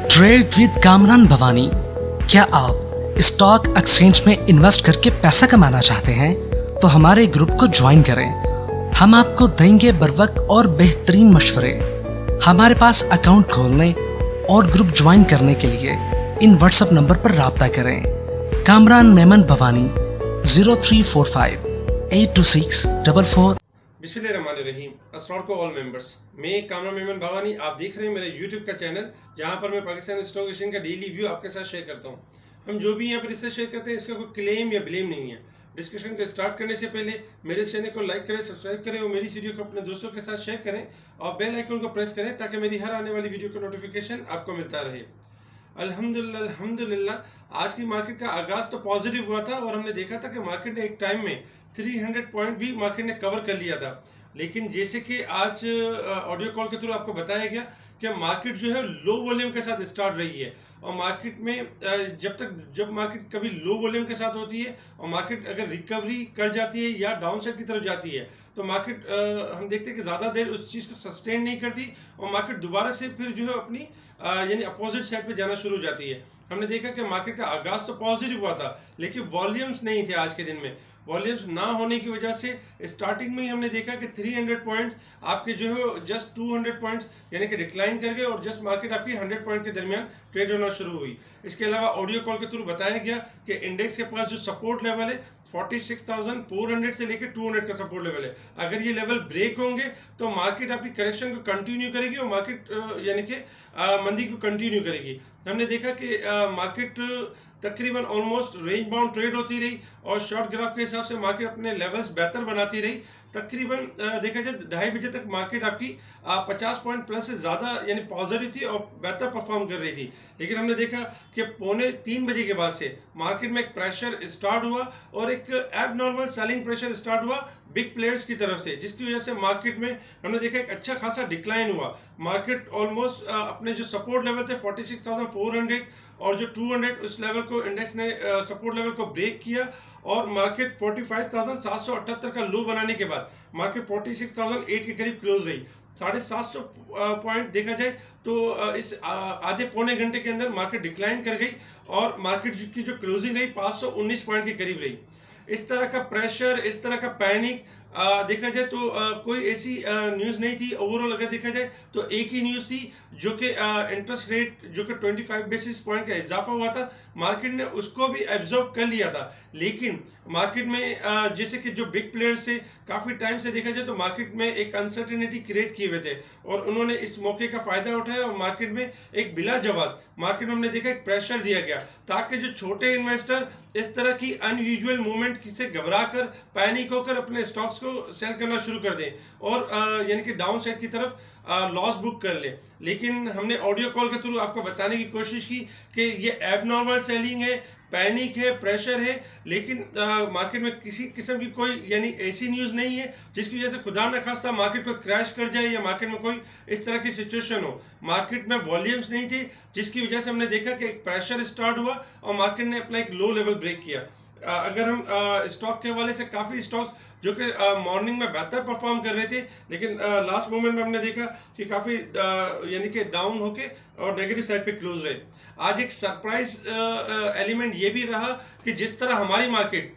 Trade with Kamran Bhavani. क्या आप stock exchange में इन्वेस्ट करके पैसा कमाना चाहते हैं तो हमारे ग्रुप को ज्वाइन करें। हम आपको देंगे बर वक्त और बेहतरीन मशवरे। हमारे पास अकाउंट खोलने और ग्रुप ज्वाइन करने के लिए इन व्हाट्सएप नंबर पर राब्ता करें। कामरान मेमन भवानी 0345 82644। बिस्मिल्लाहिर्रहमानिर्रहीम। अस्सलाम वालेकुम ऑल मेंबर्स। मैं कामरान मेमन भवानी, आप देख रहे हैं मेरे यूट्यूब का चैनल जहां पर मैं पाकिस्तान स्टॉक एक्सचेंज का डेली व्यू आपके साथ शेयर करता हूं। हम जो भी यहां पर इससे शेयर करते हैं इसका कोई क्लेम या ब्लेम नहीं है। डिस्कशन को स्टार्ट करने से पहले मेरे चैनल को लाइक करें, सब्सक्राइब करें और मेरी वीडियो को अपने दोस्तों के साथ शेयर करें और बेल आइकन को प्रेस करें ताकि मेरी हर आने वाली वीडियो का नोटिफिकेशन आपको मिलता रहे। अल्हम्दुलिल्लाह आज की मार्केट का आगाज तो पॉजिटिव हुआ था और हमने देखा था कि मार्केट ने एक टाइम में 300 पॉइंट भी मार्केट ने कवर कर लिया था। लेकिन जैसे कि आज ऑडियो कॉल के थ्रू आपको बताया गया कि मार्केट जो है लो वॉल्यूम के साथ स्टार्ट रही है और मार्केट में जब मार्केट कभी लो वॉल्यूम के साथ होती है और मार्केट अगर रिकवरी कर जाती है या डाउन साइड की तरफ जाती है तो मार्केट हम देखते हैं कि ज्यादा देर उस चीज को सस्टेन नहीं करती और मार्केट दोबारा से फिर जो है अपनी यानी अपोजिट साइड पे जाना शुरू हो जाती है। हमने देखा कि मार्केट का आगाज तो पॉजिटिव हुआ था लेकिन वॉल्यूम्स नहीं थे आज के दिन में। वॉल्यूम्स ना होने की वजह से स्टार्टिंग में ही हमने देखा कि 300 पॉइंट आपके जो है जस्ट 200 पॉइंट्स यानी कि डिक्लाइन कर गए और जस्ट मार्केट आपकी 100 पॉइंट के दरमियान ट्रेड होना शुरू हुई। इसके अलावा ऑडियो कॉल के थ्रू बताया गया कि इंडेक्स के पास जो सपोर्ट लेवल है 46,400 से लेकर 200 का सपोर्ट लेवल है। अगर ये लेवल ब्रेक होंगे तो मार्केट आपकी करेक्शन को कंटिन्यू करेगी और मार्केट यानी कि मंदी को कंटिन्यू करेगी। हमने देखा कि मार्केट तकरीबन ऑलमोस्ट रेंज बाउंड ट्रेड होती रही और शॉर्ट ग्राफ के हिसाब से मार्केट अपने लेवल्स बेहतर बनाती रही। तकरीबन देखा जाए 2:30 बजे तक मार्केट आपकी 50 पॉइंट प्लस से ज्यादा यानी पॉजिटिव थी और बेहतर परफॉर्म कर रही थी। लेकिन हमने देखा कि 2:45 बजे के बाद से मार्केट में एक प्रेशर स्टार्ट हुआ और एक एबनॉर्मल सेलिंग प्रेशर स्टार्ट हुआ बिग प्लेयर्स की तरफ से, जिसकी वजह से मार्केट में हमने देखा एक अच्छा खासा डिक्लाइन हुआ। मार्केट ऑलमोस्ट अपने जो सपोर्ट लेवल थे 46,400 और जो 200 उस लेवल को इंडेक्स ने सपोर्ट लेवल को ब्रेक किया और मार्केट 45,778 का लो बनाने के बाद मार्केट 46,008 के करीब क्लोज रही। 750 पॉइंट देखा जाए तो इस आधे पौने घंटे के अंदर मार्केट डिक्लाइन कर गई और मार्केट की जो क्लोजिंग रही 519 पॉइंट के करीब रही। इस तरह का प्रेशर, इस तरह का पैनिक देखा जाए तो कोई ऐसी न्यूज नहीं थी। ओवरऑल अगर देखा जाए तो एक ही न्यूज थी जो कि इंटरेस्ट रेट जो कि 25 बेसिस पॉइंट का इजाफा हुआ था, मार्केट ने उसको भी एब्जॉर्ब कर लिया था। लेकिन मार्केट में जैसे कि जो बिग प्लेयर्स से काफी टाइम से देखा जाए तो मार्केट में एक अनसर्टेनिटी क्रिएट किए हुए थे और उन्होंने इस मौके का फायदा उठाया और मार्केट में एक बिला जवाब मार्केट में हमने देखा एक प्रेशर दिया गया ताकि जो छोटे इन्वेस्टर इस तरह की अनयूजुअल मूवमेंट से घबरा कर पैनिक होकर अपने स्टॉक्स को सेल करना शुरू कर दें और यानी कि डाउन साइड की तरफ लॉस बुक कर ले। लेकिन हमने ऑडियो कॉल के थ्रू आपको बताने की कोशिश की कि ये एबनॉर्मल सेलिंग है, पैनिक है, प्रेशर है, लेकिन मार्केट में किसी किस्म की कोई यानी ऐसी न्यूज नहीं है जिसकी वजह से खुदा न खास्ता मार्केट को क्रैश कर जाए या मार्केट में कोई इस तरह की सिचुएशन हो। मार्केट में वॉल्यूम्स नहीं थे जिसकी वजह से हमने देखा कि एक प्रेशर स्टार्ट हुआ और मार्केट ने अपना एक लो लेवल ब्रेक किया। अगर हम स्टॉक के हवाले से काफी स्टॉक्स जो कि मॉर्निंग में बेहतर परफॉर्म कर रहे थे लेकिन लास्ट मोमेंट में हमने देखा कि काफी यानी कि डाउन होके और नेगेटिव साइड पे क्लोज रहे। आज एक सरप्राइज एलिमेंट ये भी रहा कि जिस तरह हमारी मार्केट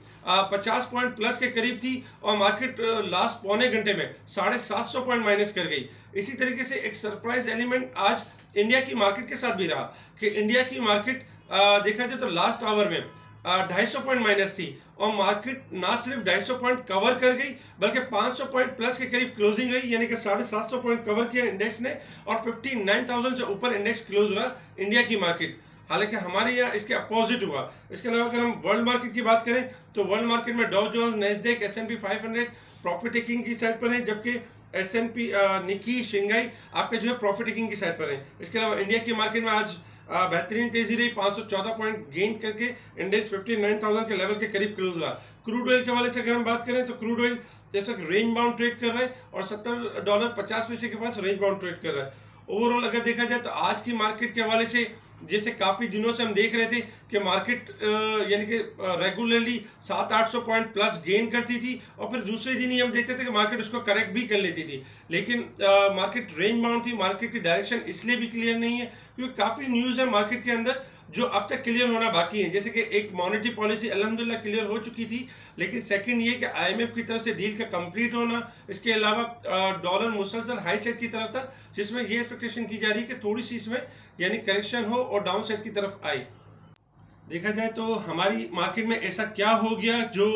50 पॉइंट प्लस के करीब थी और मार्केट लास्ट पौने घंटे में 750 पॉइंट माइनस कर गई। इसी तरीके से एक सरप्राइज एलिमेंट आज इंडिया की मार्केट के साथ भी रहा कि इंडिया की मार्केट देखा जाए तो लास्ट आवर में 250 पॉइंट माइनस थी और मार्केट ना सिर्फ 250 पॉइंट कवर कर गई बल्कि 500 पॉइंट प्लस के करीब क्लोजिंग रही यानी कि 750 पॉइंट कवर किया इंडेक्स ने और 59,000 से ऊपर इंडेक्स क्लोज रहा इंडिया की मार्केट। हालांकि हमारे यहाँ इसके अपोजिट हुआ। इसके अलावा अगर हम वर्ल्ड मार्केट की बात करें तो वर्ल्ड मार्केट में Dow Jones, Nasdaq, S&P 500 profit taking की साइड पर है जबकि S&P निकी, शंघाई आपके जो है प्रॉफिट टेकिंग की साइड पर है। इसके अलावा इंडिया की मार्केट में आज बेहतरीन तेजी रही, 514 पॉइंट गेन करके इंडेक्स 59,000 के लेवल के करीब क्लोज रहा। क्रूड ऑयल के हवाले से अगर हम बात करें तो क्रूड ऑयल जैसा रेंज बाउंड ट्रेड कर रहा है और $70.50 के पास रेंज बाउंड ट्रेड कर रहा है। ओवरऑल अगर देखा जाए तो आज की मार्केट के हवाले से जैसे काफी दिनों से हम देख रहे थे कि मार्केट यानी कि रेगुलरली 700-800 पॉइंट प्लस गेन करती थी और फिर दूसरे दिन ही हम देखते थे कि मार्केट उसको करेक्ट भी कर लेती थी। लेकिन मार्केट रेंज बाउंड थी, मार्केट की डायरेक्शन इसलिए भी क्लियर नहीं है क्योंकि काफी न्यूज है मार्केट के अंदर जो अब तक क्लियर होना बाकी है। जैसे कि एक मॉनेटरी पॉलिसी अल्हम्दुलिल्लाह क्लियर हो चुकी थी, लेकिन सेकंड ये कि आईएमएफ की तरफ से डील का कंप्लीट होना, इसके अलावा डॉलर मुसलसल हाई साइड की तरफ था, जिसमें ये एक्सपेक्टेशन की जा रही है कि थोड़ी सी इसमें यानी करेक्शन हो और डाउन साइड की तरफ आए। देखा जाए तो हमारी मार्केट में ऐसा क्या हो गया जो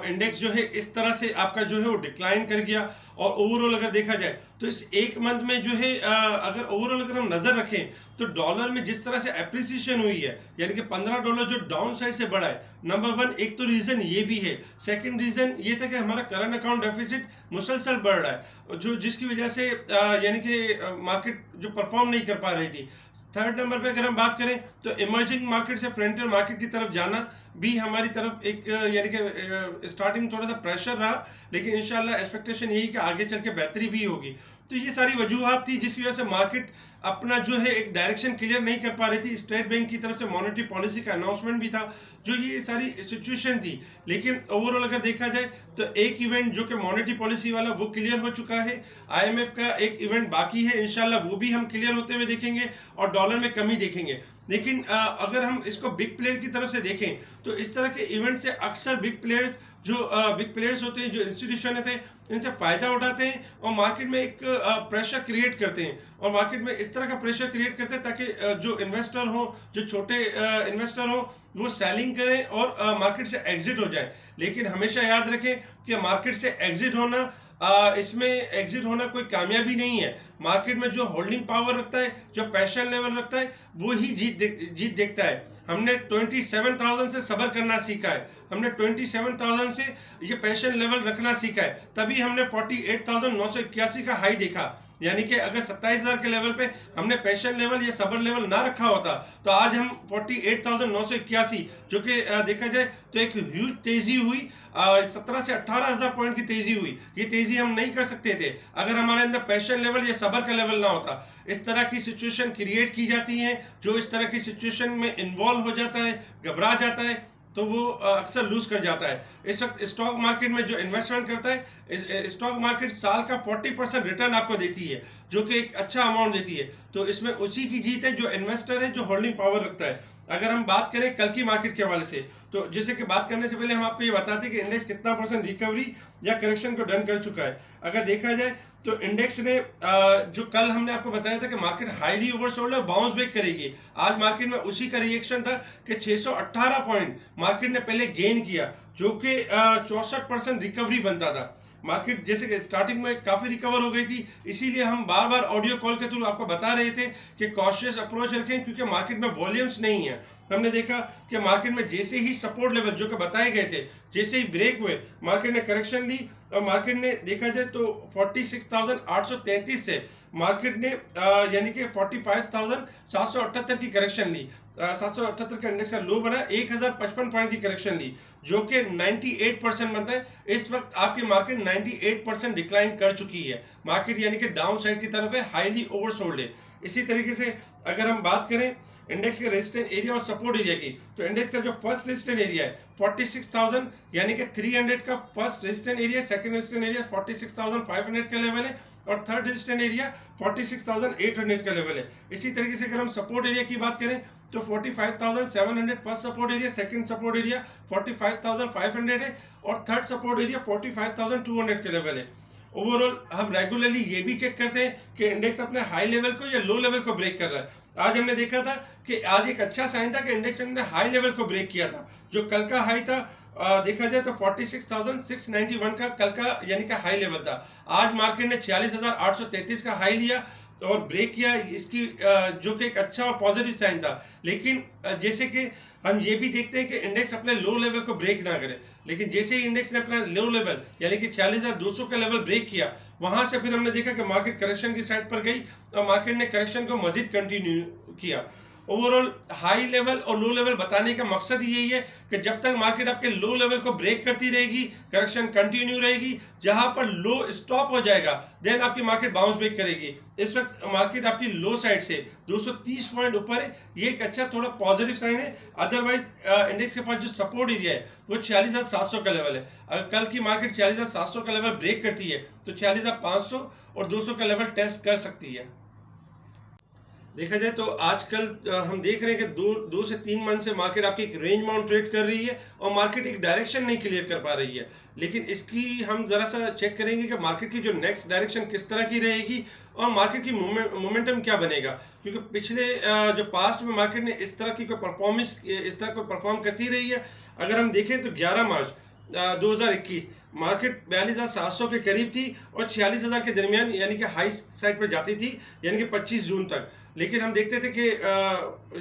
इंडेक्स जो है इस तरह से आपका जो है वो डिक्लाइन कर गया। और ओवरऑल अगर देखा जाए तो इस एक मंथ में जो है अगर ओवरऑल अगर हम नजर रखें तो डॉलर में जिस तरह से एप्रिसिएशन हुई है, यानी कि $15 जो डाउन साइड से बढ़ा है, नंबर वन एक तो रीजन ये भी है। सेकंड रीजन ये था कि हमारा करंट अकाउंट डेफिसिट मुसलसल बढ़ रहा है, जो जिसकी वजह से यानी कि मार्केट जो परफॉर्म नहीं कर पा रही थी। थर्ड नंबर पे अगर हम बात करें तो इमर्जिंग मार्केट से फ्रंटियर मार्केट की तरफ जाना भी हमारी तरफ एक यानी कि स्टार्टिंग थोड़ा सा प्रेशर रहा, लेकिन इंशाल्लाह एक्सपेक्टेशन यही कि आगे चल के बेहतरी भी होगी। तो ये सारी वजूहात थी जिसकी वजह से मार्केट अपना जो है एक डायरेक्शन क्लियर नहीं कर पा रही थी। स्टेट बैंक की तरफ से मॉनेटरी पॉलिसी का अनाउंसमेंट भी था, जो ये सारी सिचुएशन थी। लेकिन ओवरऑल अगर देखा जाए तो एक इवेंट जो कि मॉनेटरी पॉलिसी वाला वो क्लियर हो चुका है, आईएमएफ का एक इवेंट बाकी है, इंशाल्लाह वो भी हम क्लियर होते हुए देखेंगे और डॉलर में कमी देखेंगे। लेकिन अगर हम इसको बिग प्लेयर की तरफ से देखें तो इस तरह के इवेंट से अक्सर बिग प्लेयर्स होते हैं, जो इंस्टीट्यूशन होते हैं, इनसे फायदा उठाते हैं और मार्केट में एक प्रेशर क्रिएट करते हैं और मार्केट में इस तरह का प्रेशर क्रिएट करते हैं ताकि जो इन्वेस्टर हो, जो छोटे इन्वेस्टर हो, वो सेलिंग करें और मार्केट से एग्जिट हो जाए। लेकिन हमेशा याद रखें कि मार्केट से एग्जिट होना इसमें एग्जिट होना कोई कामयाबी नहीं है। मार्केट में जो होल्डिंग पावर रखता है, जो पैशन लेवल रखता है, वो ही जीत देखता है। हमने 27,000 से सबर करना सीखा है, हमने 27,000 से ये पैशन लेवल रखना सीखा है, तभी हमने 48,981 का हाई देखा। यानी कि अगर 27,000 के लेवल पे हमने पैशन लेवल या सबर लेवल ना रखा होता तो आज हम 48,981, जो कि देखा जाए तो एक ह्यूज तेजी हुई, 17 से 18,000 पॉइंट की तेजी हुई। ये तेजी हम नहीं कर सकते थे अगर हमारे अंदर पैशन लेवल या सबर का लेवल ना होता। इस तरह की सिचुएशन क्रिएट की जाती है, जो इस तरह की सिचुएशन में इन्वॉल्व हो जाता है, घबरा जाता है, तो वो अक्सर लूज कर जाता है। इस वक्त स्टॉक मार्केट में जो इन्वेस्टमेंट करता है, स्टॉक मार्केट साल का 40% रिटर्न आपको देती है, जो कि एक अच्छा अमाउंट देती है। तो इसमें उसी की जीत है जो इन्वेस्टर है, जो होल्डिंग पावर रखता है। अगर हम बात करें कल की मार्केट के हवाले से, तो जैसे कि बात करने से पहले हम आपको ये बताते हैं कि इंडेक्स कितना परसेंट रिकवरी या करेक्शन को डन कर चुका है। अगर देखा जाए तो इंडेक्स ने जो कल हमने आपको बताया था कि मार्केट हाईली ओवरसोल्ड और बाउंस बैक करेगी, आज मार्केट में उसी का रिएक्शन था कि 618 पॉइंट मार्केट ने पहले गेन किया, जो कि 64% रिकवरी बनता था। मार्केट जैसे कि स्टार्टिंग में काफी रिकवर हो गई थी, इसीलिए हम बार बार ऑडियो कॉल के थ्रू आपको बता रहे थे कि कॉशियस अप्रोच रखें, क्योंकि मार्केट में वॉल्यूम्स नहीं है। हमने देखा कि मार्केट में जैसे ही सपोर्ट लेवल जो कि बताए गए थे, जैसे ही ब्रेक हुए, मार्केट ने करेक्शन ली और मार्केट ने देखा जाए तो 46,833 से मार्केट ने यानी कि 45,778 की करेक्शन ली। 778 का इंडेक्स का लो बना, 1,055 पॉइंट की करेक्शन ली, जो कि 98% बनता है। इस वक्त आपकी मार्केट 98% डिक्लाइन कर चुकी है। मार्केट यानी कि डाउन साइड की तरफ है, हाईली ओवरसोल्ड है। इसी तरीके से अगर हम बात करें इंडेक्स के रेजिस्टेंस एरिया और सपोर्ट एरिया की, तो इंडेक्स का जो फर्स्ट रेजिस्टेंस एरिया है 46,000 यानी कि 300 का first resistance area, second resistance area 46,500 का लेवल है और थर्ड रेजिस्टेंस एरिया 46,800 का लेवल है। इसी तरीके से अगर हम सपोर्ट एरिया की बात करें तो 45,700 first support area, second support area 45,500 है और थर्ड सपोर्ट एरिया 45,200 के लेवल है। ओवरऑल हम रेगुलरली ये भी चेक करते हैं कि इंडेक्स अपने हाई लेवल को या लो लेवल को ब्रेक कर रहा है। आज हमने देखा था कि आज एक अच्छा साइन था कि इंडेक्स ने हाई लेवल को ब्रेक किया था। जो कल का हाई था देखा जाए तो 46,691 का कल का यानी कि हाई लेवल था। आज मार्केट ने 46,833 का हाई लिया और ब्रेक किया, इसकी जो कि एक अच्छा और पॉजिटिव साइन था। लेकिन जैसे कि हम ये भी देखते हैं कि इंडेक्स अपने लो लेवल को ब्रेक ना करे, लेकिन जैसे ही इंडेक्स ने अपना लो लेवल यानी कि 46,200 का लेवल ब्रेक किया, वहां से फिर हमने देखा कि मार्केट करेक्शन की साइड पर गई और मार्केट ने करेक्शन को मजीद कंटिन्यू किया। ओवरऑल हाई लेवल और लो लेवल बताने का मकसद यही है कि जब तक मार्केट आपके लो लेवल को ब्रेक करती रहेगी, करेक्शन कंटिन्यू रहेगी, जहां पर लो स्टॉप हो जाएगा देन आपकी मार्केट बाउंस बैक करेगी। इस वक्त मार्केट आपकी लो साइड से 230 पॉइंट ऊपर है, ये एक अच्छा थोड़ा पॉजिटिव साइन है। अदरवाइज इंडेक्स के पास जो सपोर्ट एरिया है वो 46,700 का लेवल है। अगर कल की मार्केट 46,700 का लेवल ब्रेक करती है तो 46,500 और 200 का लेवल टेस्ट कर सकती है। देखा जाए तो आजकल हम देख रहे हैं कि दो से 3 मंथ से मार्केट आपकी एक रेंज बाउंड ट्रेड कर रही है और मार्केट एक डायरेक्शन नहीं क्लियर कर पा रही है। लेकिन इसकी हम जरा सा चेक करेंगे कि मार्केट की जो नेक्स्ट डायरेक्शन किस तरह की रहेगी और मार्केट की मोमेंटम क्या बनेगा, क्योंकि पिछले जो पास्ट में मार्केट ने इस तरह की कोई परफॉर्मेंस इस तरह को परफॉर्म करती रही है। अगर हम देखें तो 11 मार्च 2021 मार्केट 42,700 के करीब थी और 46,000 के दरमियान यानी कि हाई साइड पर जाती थी, यानी कि 25 जून तक। लेकिन हम देखते थे कि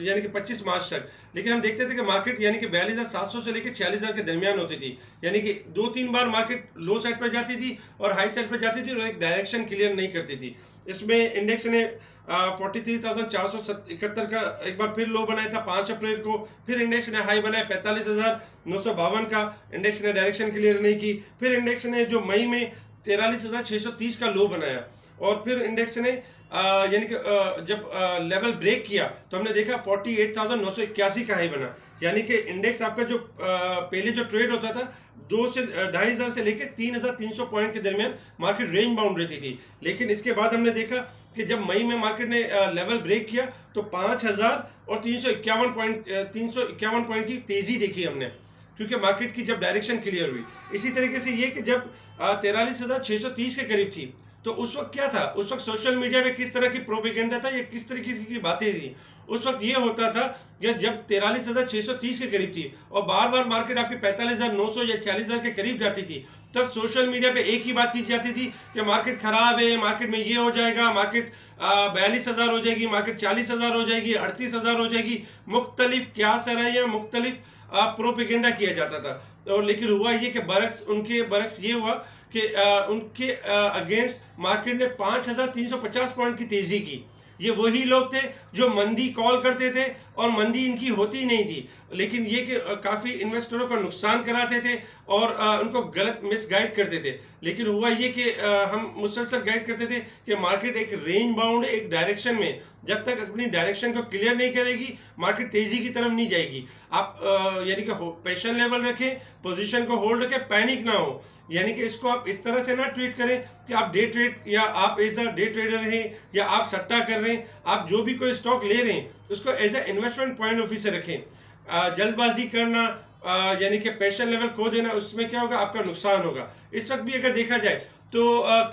यानी कि 25 मार्च तक, लेकिन हम देखते थे कि मार्केट यानी कि 42,700 से लेकर 46,000 के दरमियान होती थी, यानी कि 2-3 बार मार्केट लो साइड पर जाती थी और हाई साइड पर जाती थी और एक डायरेक्शन क्लियर नहीं करती थी। इसमें इंडेक्स ने 43,471 का एक बार फिर लो बनाया था 5 अप्रैल को, फिर इंडेक्स ने हाई बनाया 45,952 का, इंडेक्स ने डायरेक्शन क्लियर नहीं की। फिर इंडेक्स ने जो मई में 43,630 का लो बनाया और फिर इंडेक्स ने यानी कि जब लेवल ब्रेक किया तो हमने देखा 48,981 का हाई बना, यानी कि इंडेक्स आपका जो पहले जो ट्रेड होता था 2 से 2,500 से लेकर 3,300 पॉइंट के दरमियान मार्केट रेंज बाउंड रहती थी। लेकिन इसके बाद हमने देखा कि जब मई में मार्केट ने लेवल ब्रेक किया तो 5,000 और 351 पॉइंट की तेजी देखी हमने, क्योंकि मार्केट की जब डायरेक्शन क्लियर हुई। इसी तरीके से ये कि जब 43,630 के करीब थी तो उस वक्त क्या था, उस वक्त सोशल मीडिया पे किस तरह की प्रोपेगेंडा था या किस तरीके की बातें थी। उस वक्त ये होता था कि जब 43,630 के करीब थी और बार बार मार्केट आपकी 45,900 या 46,000 के करीब जाती थी, तब सोशल मीडिया पे एक ही बात की जाती थी कि मार्केट खराब है, मार्केट में ये हो जाएगा, मार्केट 42,000 हो जाएगी, मार्केट 40,000 हो जाएगी, 38,000 हो जाएगी। मुख्तलिफ क्या सरैया मुख्तलिफ प्रोपेगेंडा किया जाता था। और लेकिन हुआ ये कि बरक्स ये हुआ कि उनके अगेंस्ट मार्केट ने 5,350 पॉइंट की तेजी की। ये वही लोग थे जो मंदी कॉल करते थे और मंदी इनकी होती नहीं थी, लेकिन ये कि काफी इन्वेस्टरों का नुकसान कराते थे और उनको गलत मिसगाइड करते थे। लेकिन हुआ ये कि हम मुसलसल गाइड करते थे कि मार्केट एक रेंज बाउंड एक डायरेक्शन में, जब तक अपनी डायरेक्शन को क्लियर नहीं करेगी मार्केट तेजी की तरफ नहीं जाएगी। आप यानी कि पेशेंस लेवल रखें, पोजीशन को होल्ड रखें, पैनिक ना हो। यानी कि इसको आप इस तरह से ना ट्रीट करें कि आप डे ट्रेड या आप एज अ डे ट्रेडर हैं या आप सट्टा कर रहे हैं, आप जो भी कोई स्टॉक ले रहे हैं उसको as a investment point of view से रखें। जल्दबाजी करना यानी कि पेशेंस लेवल खो देना, उसमें क्या होगा, आपका नुकसान होगा। इस वक्त भी अगर देखा जाए तो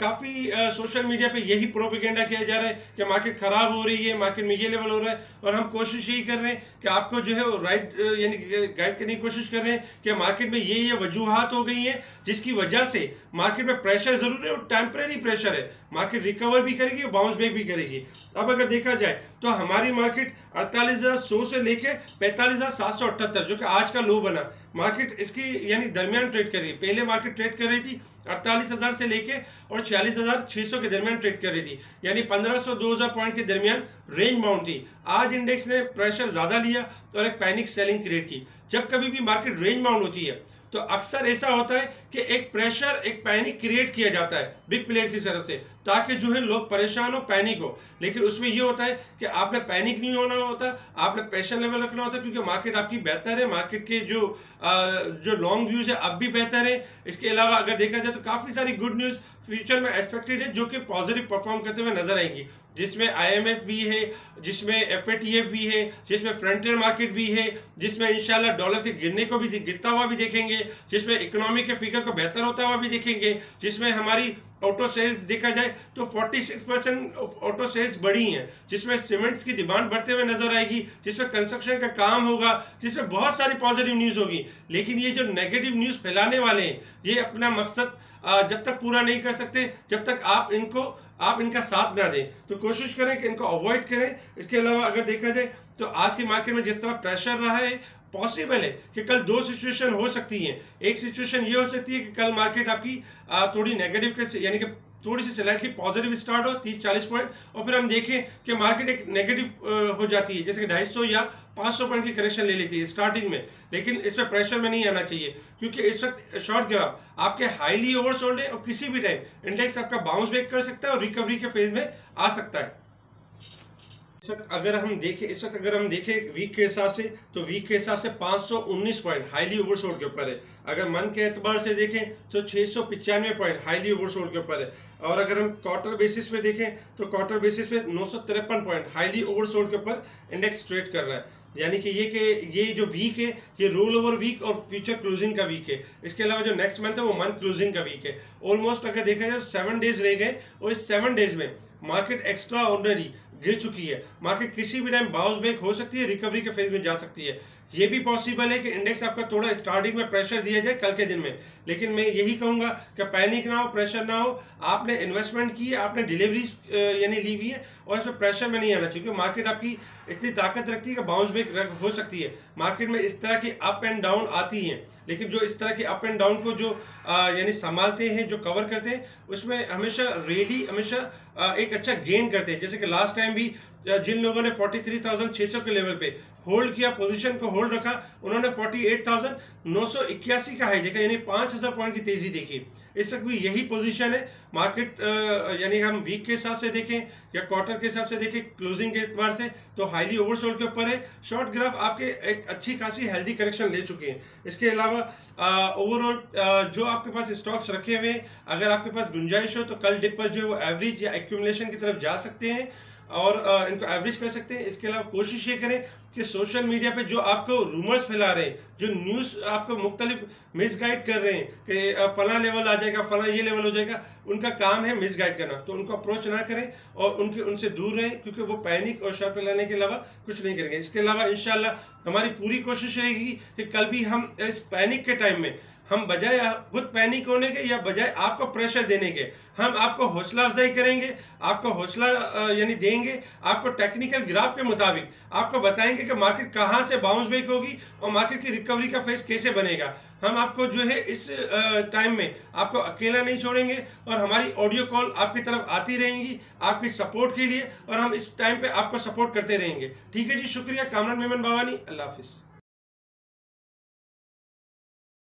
काफी सोशल मीडिया पे यही प्रोपेगेंडा किया जा रहा है कि मार्केट खराब हो रही है, मार्केट में ये लेवल हो रहा है, और हम कोशिश यही कर रहे हैं कि आपको जो है वो राइट यानी गाइड करने की कोशिश कर रहे हैं कि मार्केट में ये वजूहात हो गई हैं जिसकी वजह से मार्केट में प्रेशर जरूर है और टेम्परेरी प्रेशर है। मार्केट रिकवर भी करेगी और बाउंस बैक भी करेगी। अब अगर देखा जाए तो हमारी मार्केट 48,100 से लेके 45,778 जो कि आज का लो बना, मार्केट इसकी यानी दरमियान ट्रेड कर रही है। पहले मार्केट ट्रेड कर रही थी 48,000 से लेके और 46,600 के दरमियान ट्रेड कर रही थी, यानी 1,500-2,000 पॉइंट के दरमियान रेंज बाउंड थी। आज इंडेक्स ने प्रेशर ज्यादा लिया और एक पैनिक सेलिंग क्रिएट की। जब कभी भी मार्केट रेंज बाउंड होती है तो अक्सर ऐसा होता है कि एक प्रेशर एक पैनिक क्रिएट किया जाता है बिग प्लेयर की तरफ से, ताकि जो है लोग परेशान हो, पैनिक हो। लेकिन उसमें ये होता है कि आपने पैनिक नहीं होना होता, आपने पेशेंस लेवल रखना होता है, क्योंकि मार्केट आपकी बेहतर है, मार्केट के जो लॉन्ग व्यूज है अब भी बेहतर है। इसके अलावा अगर देखा जाए तो काफी सारी गुड न्यूज फ्यूचर में एक्सपेक्टेड है जो कि पॉजिटिव परफॉर्म करते हुए नजर आएंगी, जिसमें IMF भी है, जिसमें FATF भी है, जिसमें फ्रंटियर मार्केट भी है, जिसमें इंशाल्लाह डॉलर के गिरता हुआ भी देखेंगे, जिसमें इकोनॉमी के फिगर को बेहतर होता हुआ भी देखेंगे, जिसमें हमारी ऑटो सेल्स देखा जाए तो 46% ऑटो सेल्स बढ़ी हैं, जिसमें सीमेंट्स की डिमांड बढ़ते हुए नजर आएगी, जिसमें कंस्ट्रक्शन का काम होगा, जिसमें बहुत सारी पॉजिटिव न्यूज होगी। लेकिन ये जो नेगेटिव न्यूज फैलाने वाले हैं ये अपना मकसद जब तक पूरा नहीं कर सकते जब तक आप इनका साथ ना दें, तो कोशिश करें कि इनको अवॉइड करें। इसके अलावा अगर देखा जाए तो आज की मार्केट में जिस तरह प्रेशर रहा है, पॉसिबल है कि कल दो सिचुएशन हो सकती हैं। एक सिचुएशन ये हो सकती है कि कल मार्केट आपकी थोड़ी नेगेटिव के यानी कि थोड़ी सी स्लाइटली पॉजिटिव स्टार्ट हो 30-40 पॉइंट, और फिर हम देखें कि मार्केट एक नेगेटिव हो जाती है, जैसे कि 250 या 500 पॉइंट की करेक्शन ले लेती है स्टार्टिंग में। लेकिन इसमें प्रेशर में नहीं आना चाहिए, क्योंकि इस वक्त शॉर्ट ग्राफ आपके हाईली ओवरसोल्ड है और किसी भी टाइम इंडेक्स आपका बाउंस बैक कर सकता है और रिकवरी के फेज में आ सकता है। इस वक्त अगर हम देखें वीक के हिसाब से, तो वीक के हिसाब से 519 पॉइंट हाईली ओवरसोल्ड के ऊपर है। अगर मंथ के एतबार से देखें तो 695 पॉइंट हाईली ओवरसोल्ड के ऊपर है। और अगर हम क्वार्टर बेसिस पे देखें तो क्वार्टर बेसिस पे 953 पॉइंट हाईली ओवरसोल्ड के ऊपर इंडेक्स ट्रेड कर रहा है। यानी कि ये जो वीक है ये रोल ओवर वीक और फ्यूचर क्लोजिंग का वीक है। इसके अलावा जो नेक्स्ट मंथ है वो मंथ क्लोजिंग का वीक है। ऑलमोस्ट अगर देखा जाए 7 डेज रह गए और इस 7 डेज में मार्केट एक्स्ट्रा ऑर्डिनरी गिर चुकी है। मार्केट किसी भी टाइम बाउंस बैक हो सकती है, रिकवरी के फेज में जा सकती है। ये भी पॉसिबल है कि इंडेक्स आपका थोड़ा स्टार्टिंग में प्रेशर दिया जाए कल के दिन में, लेकिन मैं यही कहूंगा कि पैनिक ना हो, प्रेशर ना हो। आपने इन्वेस्टमेंट की है, आपने डिलीवरीज यानी ली हुई है और इसमें प्रेशर में नहीं आना चाहिए, क्योंकि मार्केट आपकी इतनी ताकत रखती है कि बाउंस बैक हो सकती है। मार्केट में इस तरह की अप एंड डाउन आती हैं, लेकिन जो इस तरह की अप एंड डाउन को जो यानी संभालते हैं, जो कवर करते हैं, उसमें हमेशा रैली हमेशा एक अच्छा गेन करते हैं। जैसे कि लास्ट टाइम भी जिन लोगों ने 43,600 के लेवल पे होल्ड किया, पोजीशन को होल्ड रखा, उन्होंने 48,981 का हाई देखा, यानी 5,000 पॉइंट की तेजी देखी। इस वक्त भी यही पोजीशन है। मार्केट यानी हम वीक के हिसाब से देखें या क्वार्टर के हिसाब से देखें, क्लोजिंग के एतबार से तो हाईली ओवरसोल्ड के ऊपर है। शॉर्ट ग्राफ आपके एक अच्छी खासी हेल्दी करेक्शन ले चुके हैं। इसके अलावा ओवरऑल जो आपके पास स्टॉक्स रखे हुए हैं, अगर आपके पास गुंजाइश हो तो कल डिप पर जो है वो एवरेज या एक्यूमुलेशन की तरफ जा सकते हैं और इनको एवरेज कर सकते हैं। इसके अलावा कोशिश ये करें कि सोशल मीडिया पे जो आपको रूमर्स फैला रहे हैं, जो न्यूज़ आपको मुख्तलिफ मिसगाइड कर रहे हैं कि फला लेवल आ जाएगा, फला ये लेवल हो जाएगा, उनका काम है मिसगाइड करना। तो उनको अप्रोच ना करें और उनसे दूर रहें, क्योंकि वो पैनिक और शॉर्ट फैलाने के अलावा कुछ नहीं करेंगे। इसके अलावा इंशाल्लाह हमारी पूरी कोशिश रहेगी कि कल भी हम इस पैनिक के टाइम में हम बजाय खुद पैनिक होने के या बजाय आपको प्रेशर देने के, हम आपको हौसला अफजाई करेंगे, आपको हौसला यानी देंगे, आपको टेक्निकल ग्राफ के मुताबिक आपको बताएंगे कि मार्केट कहां से बाउंस बैक होगी और मार्केट की रिकवरी का फेस कैसे बनेगा। हम आपको जो है इस टाइम में आपको अकेला नहीं छोड़ेंगे और हमारी ऑडियो कॉल आपकी तरफ आती रहेंगी आपकी सपोर्ट के लिए, और हम इस टाइम पे आपको सपोर्ट करते रहेंगे। ठीक है जी, शुक्रिया। कामरान मेमन बावानी, अल्लाह हाफिज।